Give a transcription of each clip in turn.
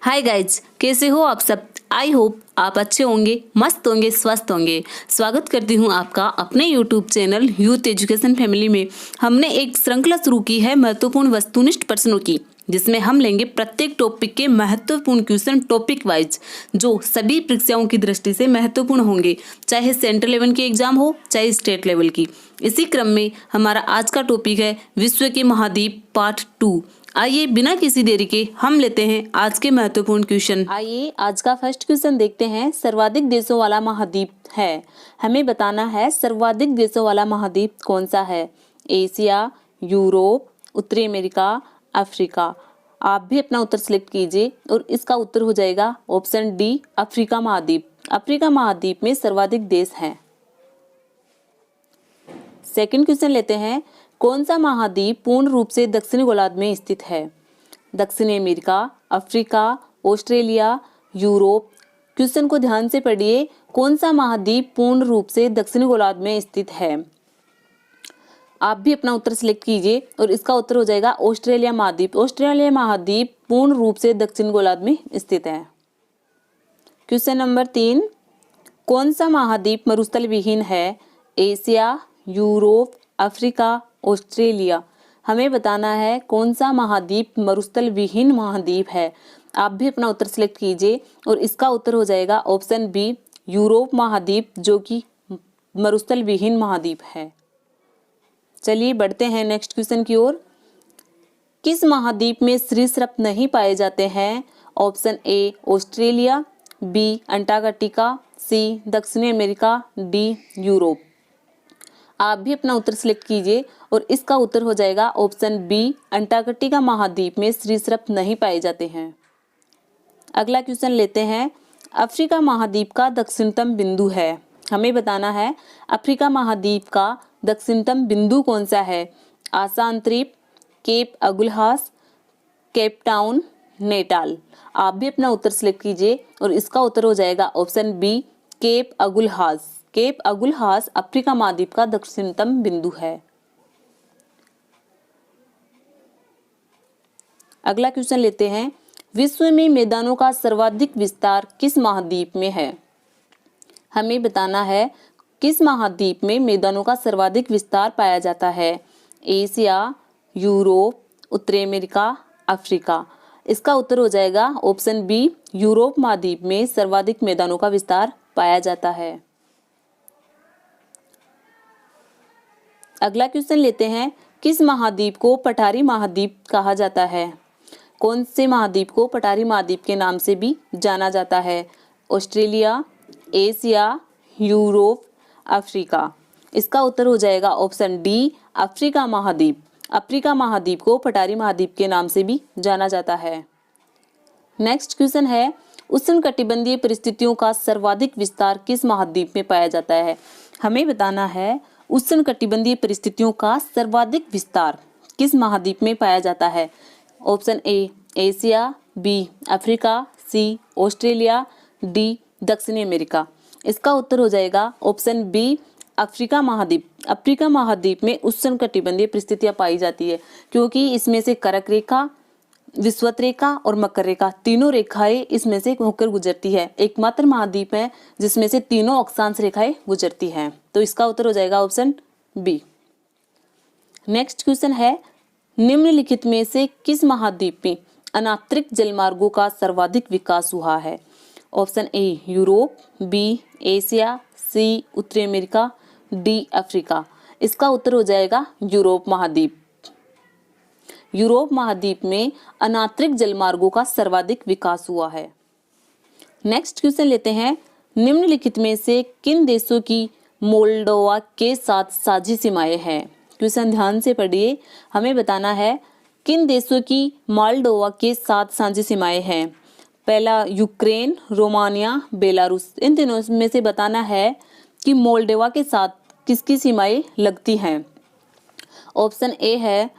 Hi guys, कैसे हो आप सब। आई होप आप अच्छे होंगे, मस्त होंगे, स्वस्थ होंगे। स्वागत करती हूँ आपका अपने YouTube channel youth education family में। हमने एक श्रृंखला शुरू की है महत्वपूर्ण वस्तुनिष्ठ प्रश्नों की, जिसमें हम लेंगे प्रत्येक टॉपिक के महत्वपूर्ण क्वेश्चन टॉपिक वाइज, जो सभी परीक्षाओं की दृष्टि से महत्वपूर्ण होंगे, चाहे सेंट्रल लेवल की एग्जाम हो चाहे स्टेट लेवल की। इसी क्रम में हमारा आज का टॉपिक है विश्व के महाद्वीप पार्ट 2। आइए बिना किसी देरी के हम लेते हैं आज के महत्वपूर्ण क्वेश्चन। आइए आज का फर्स्ट क्वेश्चन देखते हैं। सर्वाधिक देशों वाला महाद्वीप है, हमें बताना है सर्वाधिक देशों वाला महाद्वीप कौन सा है। एशिया, यूरोप, उत्तरी अमेरिका, अफ्रीका। आप भी अपना उत्तर सिलेक्ट कीजिए और इसका उत्तर हो जाएगा ऑप्शन डी, अफ्रीका महाद्वीप। अफ्रीका महाद्वीप में सर्वाधिक देश हैं। सेकंड क्वेश्चन लेते हैं। कौन सा महाद्वीप पूर्ण रूप से दक्षिणी गोलार्ध में स्थित है। दक्षिणी America, Africa, Australia, Europe. Question को ध्यान से पढ़िए। कौन सा महाद्वीप पूर्ण रूप से दक्षिणी गोलार्ध में स्थित है। आप भी अपना उत्तर सिलेक्ट कीजिए और इसका उत्तर हो जाएगा ऑस्ट्रेलिया महाद्वीप। ऑस्ट्रेलिया महाद्वीप पूर्ण रूप से दक्षिण गोलार्ध में स्थित है। Question number 3। कौन सा महाद्वीप मरुस्थल विहीन है। Asia, Europe, Africa, Australia. हमें बताना है कौन सा महाद्वीप मरुस्थल विहीन महाद्वीप है। आप भी अपना उत्तर सिलेक्ट कीजिए और इसका उत्तर हो जाएगा ऑप्शन बी, यूरोप महाद्वीप, जो कि मरुस्थल विहीन महाद्वीप है। चलिए बढ़ते हैं नेक्स्ट क्वेश्चन की ओर। किस महाद्वीप में सरीसृप नहीं पाए जाते हैं। Option A Australia, B Antarctica, C दक्षिणी अमेरिका, डी यूरोप। आप भी अपना उत्तर सिलेक्ट कीजिए और इसका उत्तर हो जाएगा ऑप्शन बी, अंटार्कटिका महाद्वीप में सरीसृप नहीं पाए जाते हैं। अगला क्वेश्चन लेते हैं। अफ्रीका महाद्वीप का दक्षिणतम बिंदु है, हमें बताना है अफ्रीका महाद्वीप का दक्षिणतम बिंदु कौन सा है। आसान द्वीप, cap Agulhas, Cape Town, Natal. आप भी अपना उत्तर सिलेक्ट कीजिए और इसका उत्तर हो जाएगा option B, Cape Agulhas. Cape Agulhas Africa महाद्वीप का दक्षिणतम बिंदु है। अगला क्वेश्चन लेते हैं। विश्व में मैदानों का सर्वाधिक विस्तार किस महाद्वीप में है। हमें बताना है किस महाद्वीप में मैदानों का सर्वाधिक विस्तार पाया जाता है। एशिया, यूरोप, उत्तरी अमेरिका, अफ्रीका। इसका उत्तर हो जाएगा ऑप्शन बी, यूरोप महाद्वीप में सर्वाधिक मैदानों का विस्तार पाया जाता है। अगला क्वेश्चन लेते हैं। किस महाद्वीप को पठारी महाद्वीप कहा जाता है। कौन से महाद्वीप को पठारी महाद्वीप के नाम से भी जाना जाता है। Australia, Asia, Europe, Africa. इसका उत्तर हो जाएगा ऑप्शन डी, अफ्रीका महाद्वीप। अफ्रीका महाद्वीप को पठारी महाद्वीप के नाम से भी जाना जाता है। नेक्स्ट क्वेश्चन है। उष्णकटिबंधीय परिस्थितियों का सर्वाधिक विस्तार किस महाद्वीप में पाया जाता है। हमें बताना है उष्णकटिबंधीय परिस्थितियों का सर्वाधिक विस्तार किस महाद्वीप में पाया जाता है। Option A Asia, B Africa, C Australia, D दक्षिणी अमेरिका। इसका उत्तर हो जाएगा ऑप्शन बी, अफ्रीका महाद्वीप। अफ्रीका महाद्वीप में उष्णकटिबंधीय परिस्थितियां पाई जाती है, क्योंकि इसमें से कर्क रेखा, विषुवत रेखा और मकर रेखा तीनों रेखाएं इसमें से होकर गुजरती है। एकमात्र महाद्वीप है जिसमें से तीनों अक्षांश रेखाएं गुजरती हैं। तो इसका उत्तर हो जाएगा ऑप्शन बी। नेक्स्ट क्वेश्चन है। निम्नलिखित में से किस महाद्वीप में अनांतरिक जलमार्गों का सर्वाधिक विकास हुआ है। Option A Europe, B Asia, C उत्तरी अमेरिका, डी अफ्रीका। इसका उत्तर हो जाएगा यूरोप महाद्वीप। यूरोप महाद्वीप में अनांतरिक जलमार्गों का सर्वाधिक विकास हुआ है। नेक्स्ट क्वेश्चन लेते हैं। निम्नलिखित में से किन देशों की मोल्डोवा के साथ साझी सीमाएं हैं। क्वेश्चन ध्यान से पढ़िए। हमें बताना है किन देशों की मोल्डोवा के साथ साझी सीमाएं हैं। पहला यूक्रेन, रोमानिया, बेलारूस। इन तीनों में से बताना है कि मोल्डोवा के साथ किसकी सीमाएं लगती हैं। ऑप्शन ए है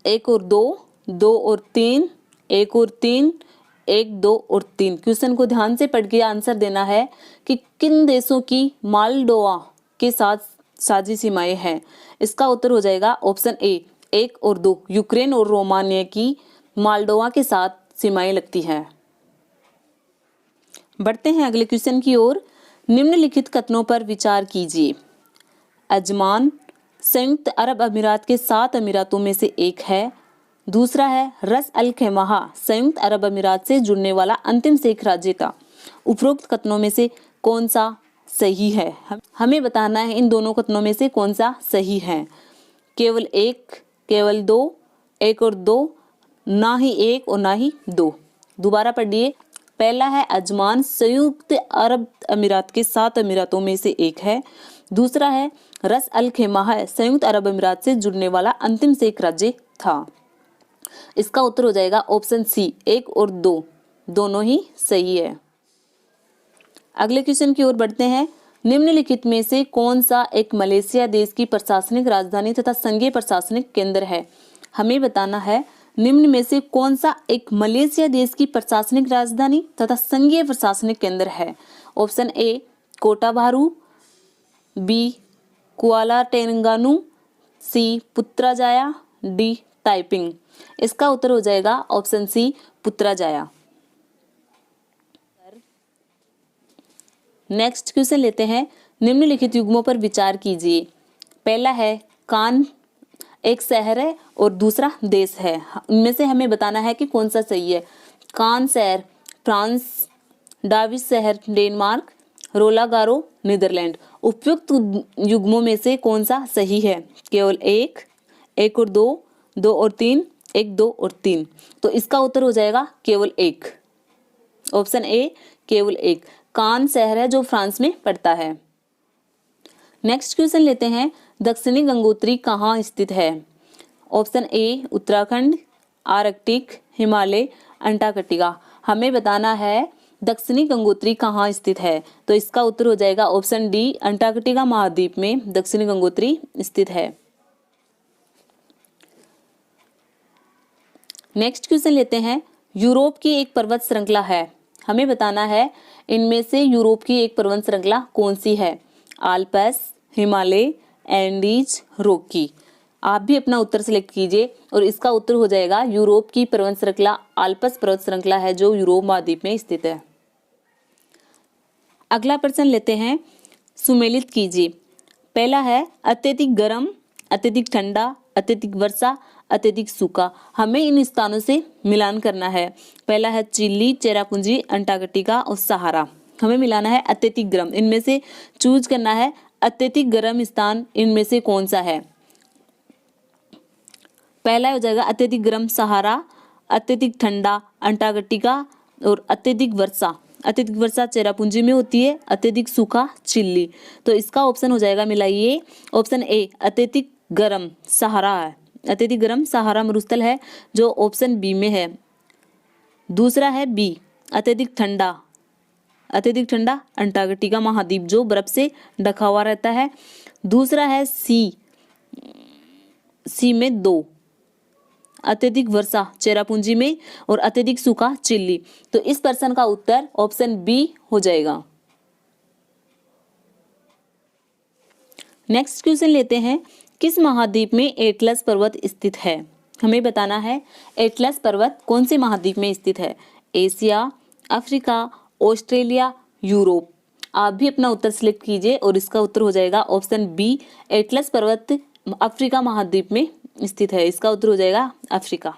1 और 2, 2 और 3, 1 और 3, 1, 2 और 3। क्वेश्चन को ध्यान से पढ़ के आंसर देना है कि किन देशों की मोल्डोवा के साथ साझी सीमाएं हैं। इसका उत्तर हो जाएगा ऑप्शन ए 1 और 2। यूक्रेन और रोमानिया की मोल्डोवा के साथ सीमाएं लगती हैं। बढ़ते हैं अगले क्वेश्चन की ओर। निम्नलिखित कथनों पर विचार कीजिए। अजमान संयुक्त अरब अमीरात के 7 अमीरातों में से एक है। दूसरा है रस अल खैमा संयुक्त अरब अमीरात से जुड़ने वाला अंतिम शेख राज्य था। उपरोक्त कथनों में से कौन सा सही है? हमें बताना है इन दोनों कथनों में से कौन सा सही है। केवल एक, केवल दो, एक और दो, ना ही एक और ना ही दो। दोबारा पढ़िए। पहला है अजमान संयुक्त अरब अमीरात के 7 अमीरातों में से एक है। दूसरा है रस अल खैमा संयुक्त अरब अमीरात से जुड़ने वाला अंतिम शेख राज्य था। इसका उत्तर हो जाएगा ऑप्शन सी, एक और दो, दोनों ही सही है। अगले क्वेश्चन की ओर बढ़ते हैं। निम्नलिखित में से कौन सा एक मलेशिया देश की प्रशासनिक राजधानी तथा संघीय प्रशासनिक केंद्र है? हमें बताना है निम्न में से कौन सा एक मलेशिया देश की प्रशासनिक राजधानी तथा संघीय प्रशासनिक केंद्र है। ऑप्शन ए कोटा बारू, बी कुआला टेंगानू, सी पुत्राजाया, डी ताइपिंग। इसका उत्तर हो जाएगा ऑप्शन सी पुत्राजाया। नेक्स्ट क्वेश्चन लेते हैं। निम्नलिखित युग्मों पर विचार कीजिए। पहला है कान एक शहर है और दूसरा देश है। इनमें से हमें बताना है कि कौन सा सही है। कान शहर फ्रांस, डाविस शहर डेनमार्क, रोलागारो नीदरलैंड। उपयुक्त युग्मों में से कौन सा सही है? केवल एक, एक और दो, दो और तीन, एक, दो और तीन। तो इसका उत्तर हो जाएगा केवल एक। ऑप्शन ए केवल एक। कान शहर है जो फ्रांस में पड़ता है। नेक्स्ट क्वेश्चन लेते हैं। दक्षिणी गंगोत्री कहाँ स्थित है? ऑप्शन ए उत्तराखंड, आर्कटिक, हिमालय, अंटार्कटिका। हमें बताना है दक्षिणी गंगोत्री कहाँ स्थित है। तो इसका उत्तर हो जाएगा ऑप्शन डी, अंटार्कटिका महाद्वीप में दक्षिणी गंगोत्री स्थित है। नेक्स्ट क्वेश्चन लेते हैं। यूरोप की एक पर्वत श्रृंखला है। हमें बताना है इनमें से यूरोप की एक पर्वत श्रृंखला कौन सी है? Alps, Himalaya, Andes, Rocky. आप भी अपना उत्तर सिलेक्ट कीजिए और इसका उत्तर हो जाएगा यूरोप की पर्वत श्रृंखला आल्प्स पर्वत श्रृंखला है जो यूरोप महाद्वीप में स्थित है। अगला प्रश्न लेते हैं। सुमेलित कीजिए। पहला है अत्यधिक गर्म, अत्यधिक ठंडा, अत्यधिक वर्षा, अत्यधिक सूखा। हमें इन स्थानों से मिलान करना है। पहला है चिली, चेरापूंजी, अंटार्कटिका और सहारा। हमें मिलाना है अत्यधिक गर्म। इनमें से चूज करना है अत्यधिक गर्म स्थान इनमें से कौन सा है। पहला हो जाएगा अत्यधिक गर्म सहारा, अत्यधिक ठंडा अंटार्कटिका और अत्यधिक वर्षा। अत्यधिक वर्षा चेरापूंजी में होती है, अत्यधिक सूखा चिली। तो इसका ऑप्शन हो जाएगा मिलाइए ऑप्शन ए अत्यधिक गर्म सहारा है। अत्यधिक गर्म सहारा मरुस्थल है जो ऑप्शन बी में है। दूसरा है बी अत्यधिक ठंडा, अत्यधिक ठंडा अंटार्कटिका महाद्वीप जो बर्फ से ढका हुआ रहता है। दूसरा है सी में दो अत्यधिक वर्षा चेरापूंजी में और अत्यधिक सूखा चिली। तो इस प्रश्न का उत्तर ऑप्शन बी हो जाएगा। नेक्स्ट क्वेश्चन लेते हैं। किस महाद्वीप में एटलस पर्वत स्थित है? हमें बताना है एटलस पर्वत कौन से महाद्वीप में स्थित है। Asia, Africa, Australia, Europe. आप भी अपना उत्तर सिलेक्ट कीजिए और इसका उत्तर हो जाएगा ऑप्शन बी एटलस पर्वत अफ्रीका महाद्वीप में स्थित है। इसका उत्तर हो जाएगा अफ्रीका।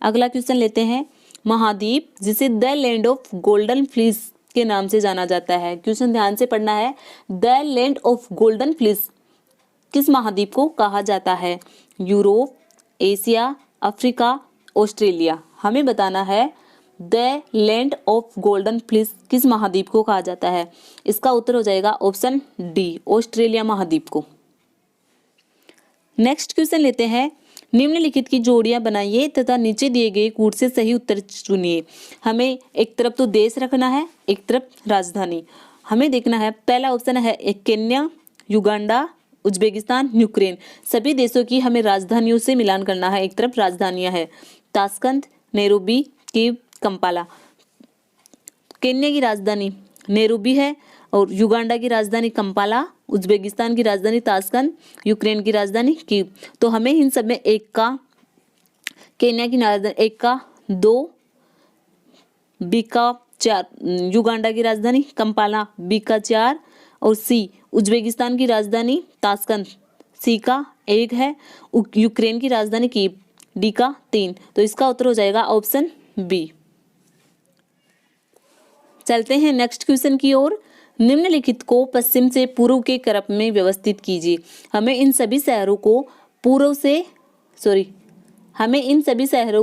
अगला क्वेश्चन लेते हैं। महाद्वीप जिसे the land of golden fleece के नाम से जाना जाता है। क्वेश्चन ध्यान से पढ़ना है। The land of golden fleece किस महाद्वीप को कहा जाता है? Europe, Asia, Africa, Australia. हमें बताना है the land of golden fleece किस महाद्वीप को कहा जाता है। इसका उत्तर हो जाएगा ऑप्शन डी ऑस्ट्रेलिया महाद्वीप को। नेक्स्ट क्वेश्चन लेते हैं। निम्नलिखित की जोड़ियां बनाइए तथा नीचे दिए गए कूट से सही उत्तर चुनिए। हमें एक तरफ तो देश रखना है, एक तरफ राजधानी। हमें देखना है पहला ऑप्शन है केन्या, युगांडा, उज्बेकिस्तान, यूक्रेन। सभी देशों की हमें राजधानियों से मिलान करना है। एक तरफ राजधानियां है Tashkent, Nairobi, Kyiv, Kampala. Kenya की राजधानी नैरोबी है और युगांडा की राजधानी कंपाला, उज्बेकिस्तान की राजधानी ताशकंद, यूक्रेन की राजधानी कीव। तो हमें इन सब में एक का, केन्या की राजधानी एक का, दो, बी का 4 युगांडा की राजधानी कंपाला, बी का 4 और सी उज्बेकिस्तान की राजधानी ताशकंद, सी का 1 है, यूक्रेन की राजधानी कीव, डी का 3। तो इसका उत्तर हो जाएगा ऑप्शन बी। चलते हैं नेक्स्ट क्वेश्चन की ओर। निम्नलिखित को पश्चिम से पूर्व के क्रम में व्यवस्थित कीजिए। हमें इन सभी शहरों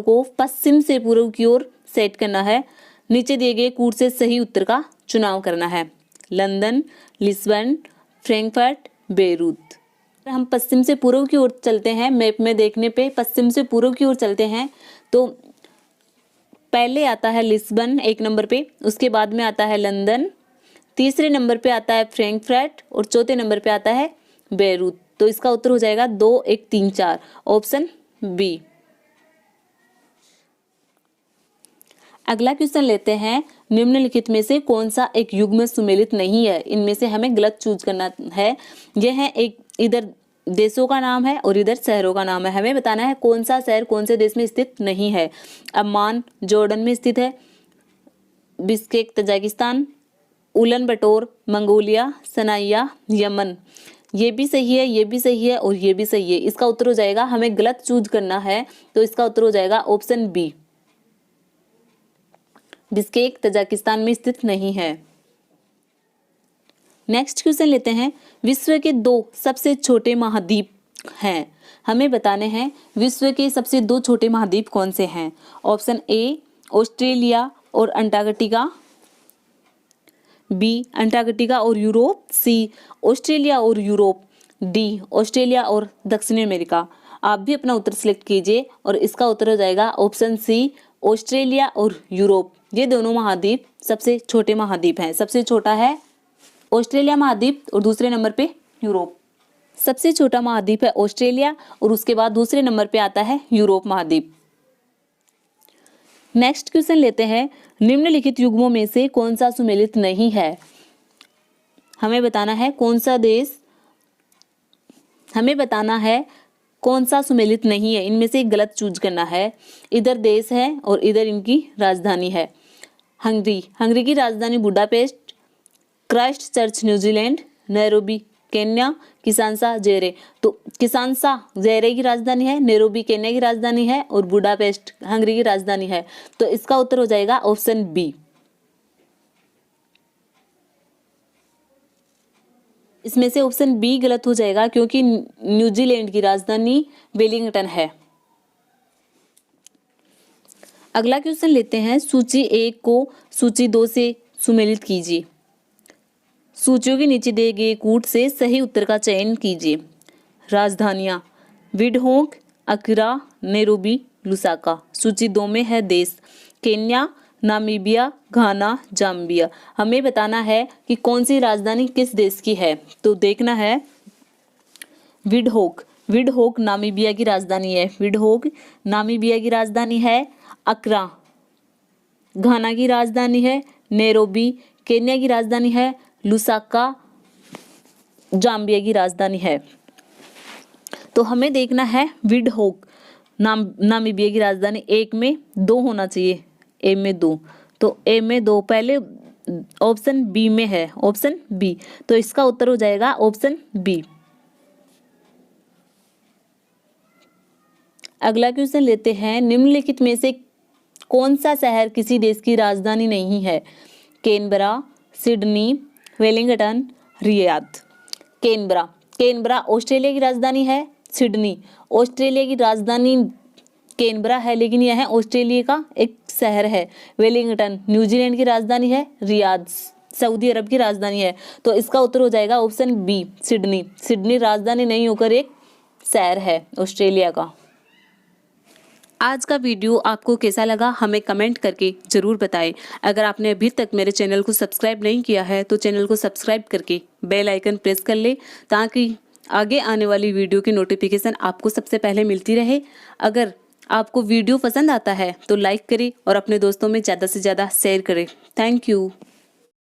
को पश्चिम से पूर्व की ओर सेट करना है। नीचे दिए गए कूट से सही उत्तर का चुनाव करना है। London, Lisbon, Frankfurt, Beirut. हम पश्चिम से पूर्व की ओर चलते हैं, मैप में देखने पे पश्चिम से पूर्व की ओर चलते हैं तो पहले आता है लिस्बन 1 नंबर पे, उसके बाद में आता है लंदन, तीसरे नंबर पे आता है फ्रैंकफर्ट और चौथे नंबर पे आता है बेरूत। तो इसका उत्तर हो जाएगा 2, 1, 3, 4 ऑप्शन बी। अगला क्वेश्चन लेते हैं। निम्नलिखित में से कौन सा एक युग्म सुमेलित नहीं है? इनमें से हमें गलत चूज करना है। यह है एक, इधर देशों का नाम है और इधर शहरों का नाम है। हमें बताना है कौन सा शहर कौन से देश में स्थित नहीं है। अम्मान जॉर्डन में स्थित है, बिश्केक तजाकिस्तान, उलन बटोर मंगोलिया, सनाया यमन। ये भी सही है, ये भी सही है और ये भी सही है। इसका उत्तर हो जाएगा, हमें गलत चूज करना है तो इसका उत्तर हो जाएगा ऑप्शन बी, बिश्केक तजाकिस्तान में स्थित नहीं है। नेक्स्ट क्वेश्चन लेते हैं। विश्व के 2 सबसे छोटे महाद्वीप हैं। हमें बताने हैं विश्व के सबसे 2 छोटे महाद्वीप कौन से हैं। ऑप्शन ए ऑस्ट्रेलिया और अंटार्कटिका, बी अंटार्कटिका और यूरोप, सी ऑस्ट्रेलिया और यूरोप, डी ऑस्ट्रेलिया और दक्षिण अमेरिका। आप भी अपना उत्तर सिलेक्ट कीजिए और इसका उत्तर हो जाएगा ऑप्शन सी, ऑस्ट्रेलिया और यूरोप। ये दोनों महाद्वीप सबसे छोटे महाद्वीप हैं। सबसे छोटा है ऑस्ट्रेलिया महाद्वीप और दूसरे नंबर पे यूरोप। सबसे छोटा महाद्वीप है ऑस्ट्रेलिया और उसके बाद दूसरे नंबर पे आता है यूरोप महाद्वीप। नेक्स्ट क्वेश्चन लेते हैं। निम्नलिखित युग्मों में से कौन सा सुमेलित नहीं है? हमें बताना है कौन सा सुमेलित नहीं है। इनमें से गलत चूज करना है। इधर देश है और इधर इनकी राजधानी है। हंगरी की राजधानी Budapest, Christchurch New Zealand, Nairobi Kenya, Kinshasa Zaire. तो किसानसा जेरे की राजधानी है, नैरोबी केन्या की राजधानी है और बुडापेस्ट हंगरी की राजधानी है। तो इसका उत्तर हो जाएगा ऑप्शन बी। इसमें से ऑप्शन बी गलत हो जाएगा क्योंकि न्यूजीलैंड की राजधानी वेलिंगटन है। अगला क्वेश्चन लेते हैं। सूची 1 को सूची 2 से सुमेलित कीजिए। सूचियों के नीचे दिए गए कूट से सही उत्तर का चयन कीजिए। राजधानियां विंडहोक, अक्रा, नैरोबी, लुसाका। सूची 2 में है देश केन्या, नामीबिया, घाना, जाम्बिया। हमें बताना है कि कौन सी राजधानी किस देश की है। तो देखना है विंडहोक नामीबिया की राजधानी है। विंडहोक नामीबिया की राजधानी है। अक्रा घाना की राजधानी है। नैरोबी केन्या की राजधानी है। लुसाका जाम्बिया की राजधानी है। तो हमें देखना है विंडहोक नामीबिया की राजधानी। 1 में 2 होना चाहिए, ए में 2। तो ए में 2 पहले ऑप्शन बी में है, ऑप्शन बी। तो इसका उत्तर हो जाएगा ऑप्शन बी। अगला क्वेश्चन लेते हैं। निम्नलिखित में से कौन सा शहर किसी देश की राजधानी नहीं है? Canberra, Sydney, Wellington, Riyadh. Canberra Australia की राजधानी है। सिडनी ऑस्ट्रेलिया की राजधानी कैनबरा है लेकिन यह ऑस्ट्रेलिया का एक शहर है। वेलिंगटन न्यूजीलैंड की राजधानी है। रियाद सऊदी अरब की राजधानी है। तो इसका उत्तर हो जाएगा ऑप्शन बी, सिडनी राजधानी नहीं होकर एक शहर है ऑस्ट्रेलिया का। आज का वीडियो आपको कैसा लगा हमें कमेंट करके ज़रूर बताएं। अगर आपने अभी तक मेरे चैनल को सब्सक्राइब नहीं किया है तो चैनल को सब्सक्राइब करके बेल आइकन प्रेस कर ले ताकि आगे आने वाली वीडियो की नोटिफिकेशन आपको सबसे पहले मिलती रहे। अगर आपको वीडियो पसंद आता है तो लाइक करें और अपने दोस्तों में ज़्यादा से ज़्यादा शेयर करें। Thank you.